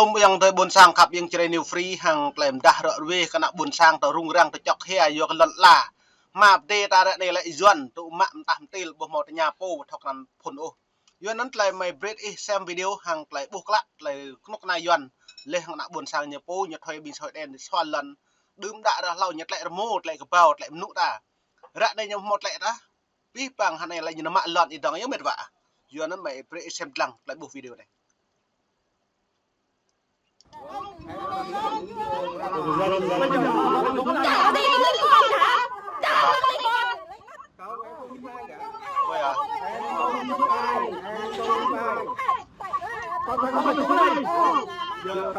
lum yang tới buôn sang khắp yang chơi new free hàng làm đa rồi về cái nào buôn sang tàu rung rang tàu chọc hea vô cái lần là mà đây ta đây lại duyên tụ mạng tạm tiền bộ một nhà po thọc làm phun ô duyên nó lại mày break xem video hàng lại buộc lại lại lúc này duyên lên hàng nào buôn sang nhà po nhà thuê bình sỏi đen xoan lần đếm đã ra lau nhặt lại một lại cái bao lại nụ ta ra đây nhầm một lại đó biết bằng hàng này là như nó mạng lợn thì đó nhớ mệt vả duyên nó mày break xem lằng lại buộc video này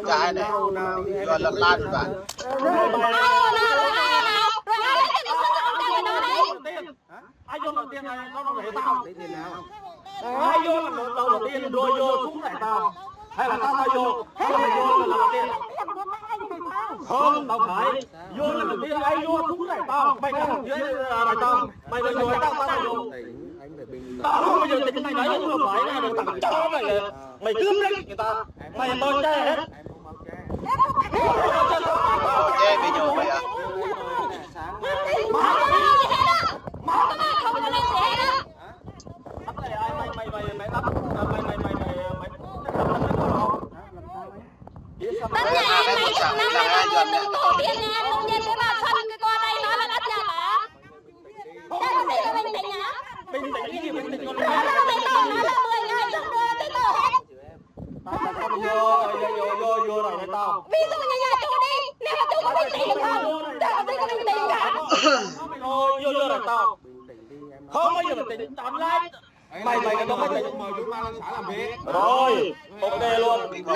trái này rồi lật lan rồi bạn ai vô đầu tiên này nó để tao ai vô là đầu tiên rồi vô xuống lại tao hay là tao vô tao vô là đầu tiên không tao phải vô là đầu tiên ai vô xuống lại tao mày đang dưới này tao mày vô tao vô tao không bao giờ tính mày nói không phải này được tặng chó mày mày cướp lấy người ta mày bao che hết che bây giờ mày à tất nhà em mấy chục năm nay bao nhiêu từng tổ tiên nhà em không nhìn cái bà phân cái con này nó là đất nhà bà đây là gì là bình tĩnh nhá bình tĩnh cái gì bình tĩnh con nó là giấy tờ nó là 10 ngày xong đưa giấy tờ hết vô rồi tao ví dụ như nhà chú đi nếu mà chú có bình tĩnh không chả có gì có bình tĩnh cả vô rồi tao không bao giờ bình tĩnh tạm lại mày cái đó mày mời chúng ta lên xã làm việc rồi ok luôn này con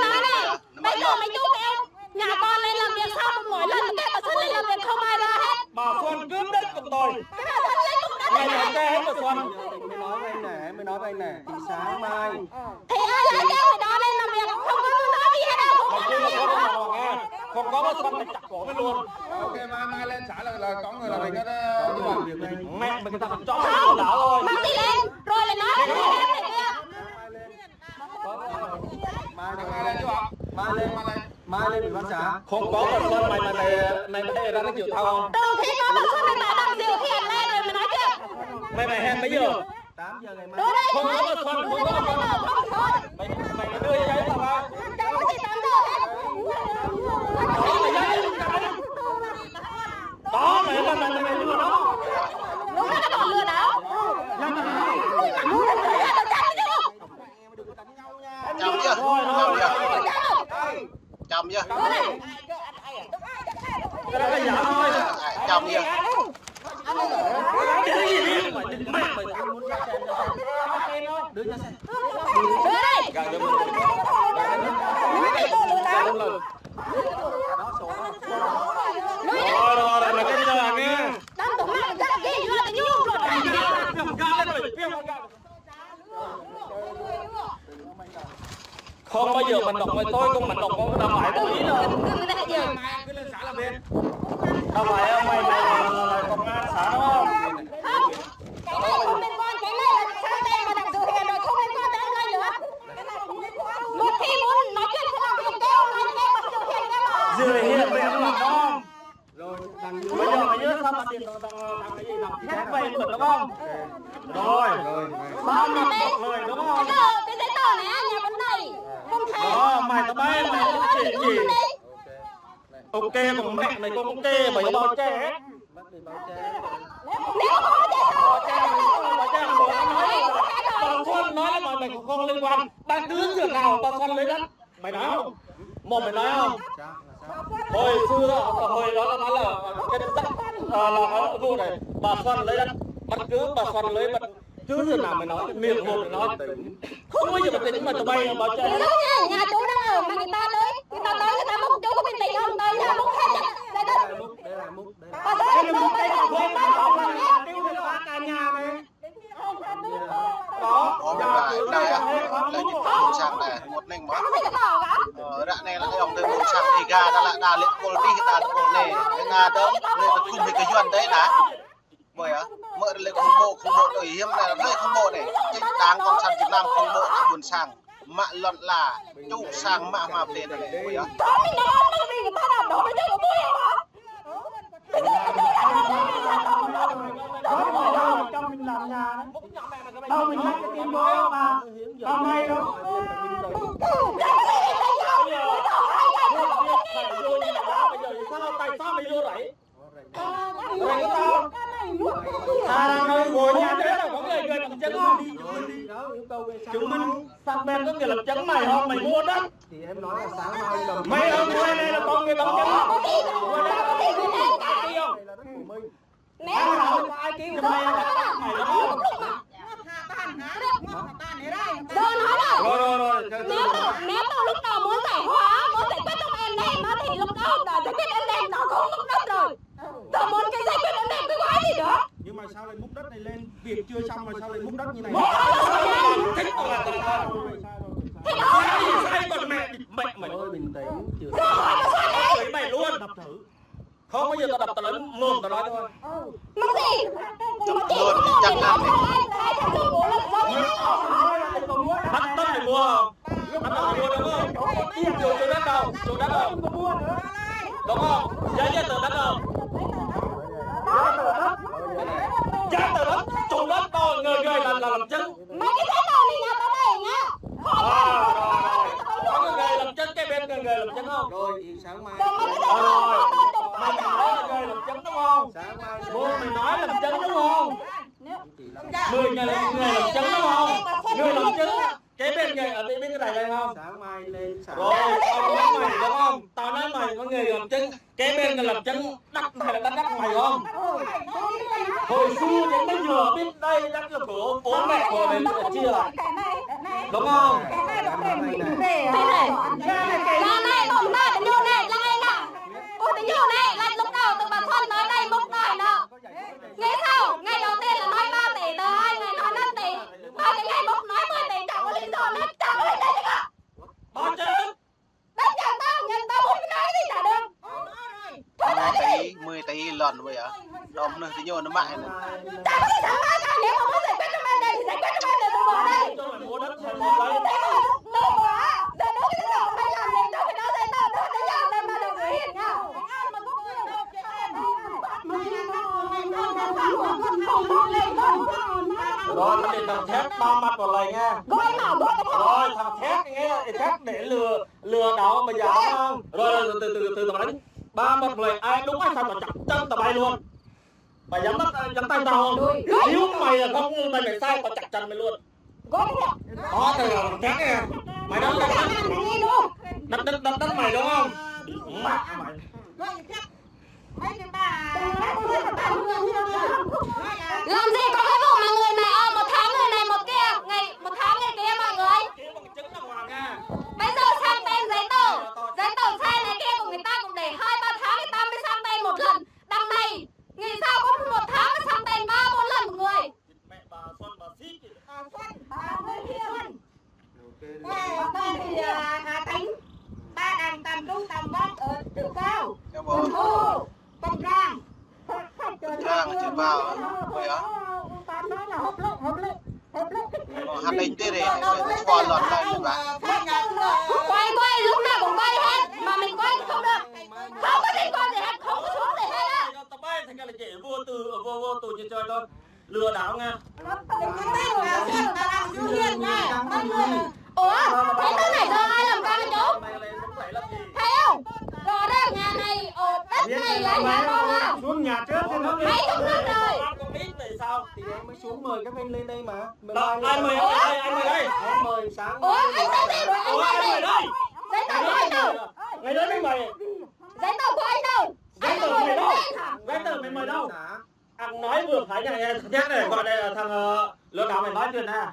nói này bây giờ mày chú kêu nhà con lên làm việc sau một mỗi lần cái bà Xuân lên làm việc không ai ra hết bà Xuân cướp đất của tôi cái bà Xuân lên cũng đất mày làm cái hết bà Xuân mới nói với anh này thì sáng mai thì ai lại kêu người đó lên làm việc không có tôi nói gì hết đâu không có nói gì hết đâu không có bà Xuân mày chặt cổ mày luôn ok mai lên xã là có người làm việc hết mẹ mày người ta còn chó mày đảo thôi mang đi lên rồi lại nói cái em này kia mai lên chứ ạ mai lên ủy ban xã không có bà Xuân mày ra nó chịu tao không từ khi có bà Xuân mày đã đăng điều khiển lên rồi mày nói chuyện mày hẹn mấy giờ 8 giờ ngày mai đưa đây không có bà Xuân không có bà Xuân không thôi mày đưa giấy tao ra chẳng có gì 8 giờ hết đó mày lừa đó đúng là nó còn lừa đảo chồng chưa chồng chưa cái đó là giả thôi chồng chưa cái gì đi mày đưa đây rồi mày cái gì là nghe đâm tụi mày rất là ghê rồi tự nhiên không bao giờ mình đọc mày tôi không mình đọc con đâu phải có ý đâu cứ lên xã làm việc đâu phải mày là công an xã đúng không không cái này không liên quan cái này là sang tên mà đặt dự hẹn rồi không liên quan tới anh đây nữa một khi muốn nói chuyện sẽ làm việc kêu nói kêu bằng dự hẹn cái mà dự hiện về đúng không rồi bây giờ mày nhớ sao mà tiền thằng cái gì thằng khác vậy được đúng không rồi sao mà một lời đúng không cái giấy tờ này nhà vấn này không thể đó mày tao bay mày có chuyện gì ok còn mẹ mày cũng ok mày có bao che hết nếu có thì sao bà Xuân nói là mày không liên quan đang cứ chuyện nào bà Xuân lấy đất mày nói không một mày nói không hồi xưa hồi đó nó nói là cái đất là nó vu này bà Xuân lấy đất bắt cứ bà Xuân lấy bắt chứ chuyện nào mày nói miệng một mày nói không bao giờ mà tính mà tụi bay báo chơi nhà chú đang ở mà người ta tới người ta múc chú có bình tĩnh không tới nhà múc hết đây đất bà Xuân múc đây là múc tiêu được cả nhà này có một vài đây á là những buôn sang này một nền món đã này là cái ông tới buôn sang thì gà đã lại đà lên quality ta được còn này cái gà đó lên là cùng với cái duyên đấy đã bởi á mở lên không bộ đổi hiếm này là hơi không bộ này chính đáng con sang Việt Nam không bộ buôn sang mạ lọt là chụp sang mạ mà tên này bây giờ Đó mình nói nó gì người ta làm đó bây giờ có vui không hả? Đó trong mình làm nhà đấy. Đâu mình lấy cái tiền bố mà. Đâu ngay đâu. Tại sao mày vô rẫy? Rẫy của tao. À nơi ngồi nhà thế là có người làm chứng không? Chứng minh sang bên có người làm chứng mày không? Mày mua đất. Thì em nói là sáng mai là Mày ở ngoài này là con người bằng chứng. Mẹ Không có ai kiến của mày. Mày đó. Rồi nói đâu Rồi. nếu tao lúc đầu muốn giải hóa muốn giải quyết trong em đêm á thì lúc đó đã giải quyết em đêm nó cũng lúc đất rồi tao muốn cái giải quyết em đêm cái quái gì nữa Nhưng mà sao lại múc đất này lên? Việc chưa xong mà sao lại múc đất như này? thế đó Sai còn mẹ ơi bình tĩnh. Chưa rồi mày luôn. Đập thử. Không bao giờ tao đập tao lớn mồm tao nói thôi. mắc gì chụp luôn thì chắc là Bắt tâm để mua không? Bắt tâm để mua đúng không? Chủ đất đâu? Chủ đất đâu? Đúng không? Giấy tờ đất đâu? Giấy tờ đất, chủ đất đâu? Người là làm chứng. mấy cái giấy tờ này nhà tao đây nhá Có người làm chứng, cái bên người làm chứng không? rồi thì sáng mai. Rồi. Mày nói là người làm chứng đúng không? Sáng mai. Bố mày nói làm chứng đúng không? 10 người làm chứng đúng không? Người làm chứng kế bên người ở bên cái này đây không? Sáng mai lên sáng. Rồi, tao nói mày đúng không? Tao nói mày có người làm chứng kế bên người làm chứng đất này là đất mày không? Hồi xưa đến bây giờ bên đây đất là của bố mẹ của mình chia lại đúng không? thế này là này bỗng ra đến vô này là ngay nè cô đến vô này là lúc đầu từ bà Xuân nói đây múc này nè nghĩ sao ngày đầu tiên là nói 3 tỷ từ 2 ngày nói 5 tỷ ba cái ngày múc nói 10 tỷ chẳng có lý do nữa chẳng có lý do gì cả Bao chết đất nhà tao nhưng tao muốn nói gì chả được 10 tỷ lọt bây giờ đom nữa thì nhô nó mãi nữa chả có gì sáng mai cả nếu mà muốn giải quyết trong em đây thì giải quyết trong em để tôi bỏ đây cho mày mua đất hay mua đấy? thế mà đâu bỏ giờ nó cái nào phải làm gì đâu phải nói giấy tờ đâu để làm lên mà đừng gửi hiện nhau Rồi nó để thằng thép ba mặt vào lại nha. gọi mà gọi cái Rồi thằng thép nghe thép để lừa đảo bây giờ đúng không? Rồi từ tao đánh ba mặt lại ai đúng ai sai tao chặt chân tao bay luôn. Mày dám tay tao không? Nếu mày là không mày sai tao chặt chân mày luôn. gọi cái Đó từ thằng thép nè. Mày đánh đất mày đúng không? Mày làm gì có cái vụ mà người này một tháng người này một kia ngày một tháng người kia mọi người bây giờ sang tên giấy tờ xe này kia của người ta cũng để 2-3 tháng người ta mới sang tên một lần đằng này nghĩ sao có 1 tháng mới sang tên 3-4 lần một người mẹ bà Xuân bà xít tên thì Hà Tĩnh ba đằng tầm trung tầm bắc ở Trường Cao em bảo Tân Giang Giang chưa vào bây giờ nói là hộp lốc hạt đánh tê này khoa lọt lại như vậy quay lúc nào cũng quay hết mà mình quay không được không có liên quan gì hết không có xuống gì hết á tao bay thành ra là chỉ vô tù như chơi thôi lừa đảo nha. ủa thế tới này giờ ai làm ca chú thấy không rõ ràng nhà này đất này là nhà con à xuống nhà trước thì nó mấy chục năm rồi không biết tại sao Thì em mới xuống mời các anh lên đây mà. ai mời đây Em mời sáng. ủa anh giấy tờ của anh ai mời đây giấy tờ của anh đâu ngày đó mới mời giấy tờ của anh đâu giấy tờ mày đâu giấy tờ mày mời đâu anh nói vừa phải này thằng này gọi đây là thằng lừa đảo mày nói chuyện nè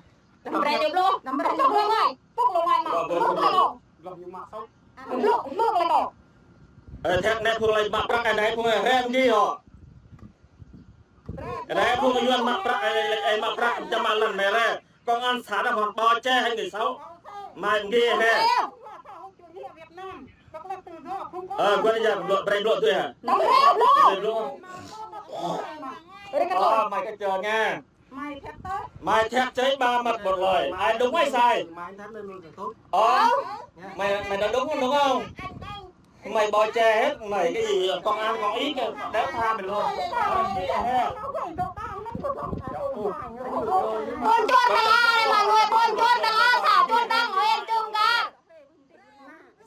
nằm đây được luôn nằm đây luôn rồi phúc luôn mà phúc là đồ gặp nhưng mà không nước là đồ thẹn này phun lại mặt cái này phun em gì hả cái này phun yuan mặt chăm lần mày ra công an xã đã hoặc bao che hay người xấu mà ghi nè quên giờ lộ tôi hả nằm đây luôn mày cái chờ nha Mai thép cháy ba mặt một lời, ai đúng hay sai? Mày đã đúng không? Mày bò che hết, mày cái gì con ăn con ý kìa, đéo tha mày luôn. Buôn chuột thằng A này mọi người, buôn chuột thằng A xả chuột đang ở yên trường cả.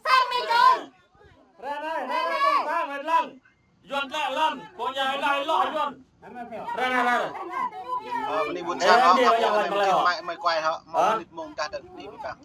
Sang mi trốn. Ra đây, con ta mày lần. Dọn lại lần, con nhà lại lọ dọn. Ra đây. วันนี้บุญช่างเขาไม่ไม่ควายเขามาผลิตมงการดีเหมือนกัน